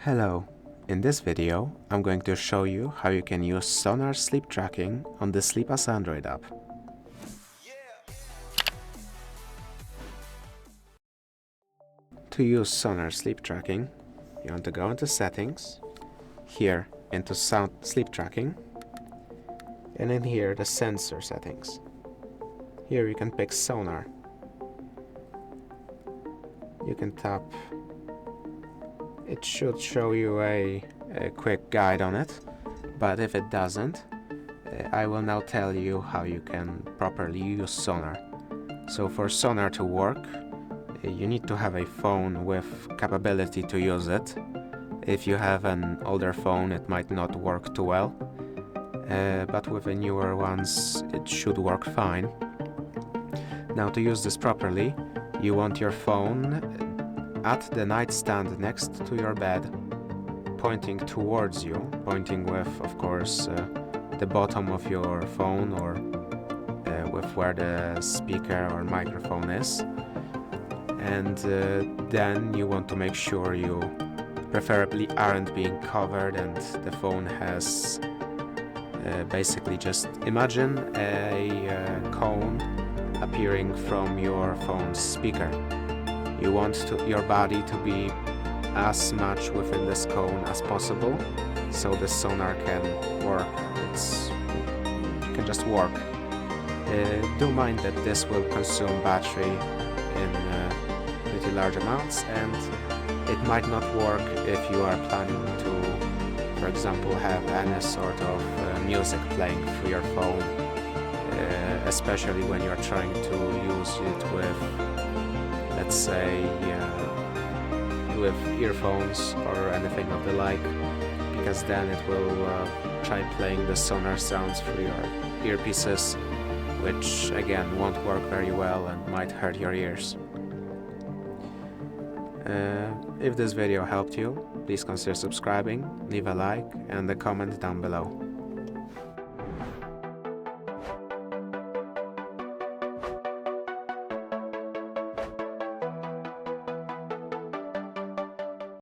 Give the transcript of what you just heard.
Hello, in this video I'm going to show you how you can use Sonar sleep tracking on the Sleep as Android app. To use Sonar sleep tracking, you want to go into settings, here into sound sleep tracking, and in here the sensor settings. Here you can pick Sonar. You can tap. It should show you a quick guide on it, but if it doesn't, I will now tell you how you can properly use Sonar. So for Sonar to work, you need to have a phone with capability to use it. If you have an older phone, it might not work too well, but with the newer ones, it should work fine. Now, to use this properly, you want your phone at the nightstand next to your bed, pointing towards you, pointing with, of course, the bottom of your phone or with where the speaker or microphone is. And then you want to make sure you preferably aren't being covered and the phone has basically just imagine a cone appearing from your phone's speaker. You want your body to be as much within this cone as possible, so the Sonar can work. It can just work. Do mind that this will consume battery in pretty large amounts, and it might not work if you are planning to, for example, have any sort of music playing through your phone, especially when you're trying to use it with, let's say, with earphones or anything of the like, because then it will try playing the Sonar sounds through your earpieces, which again won't work very well and might hurt your ears. If this video helped you, please consider subscribing, leave a like and a comment down below.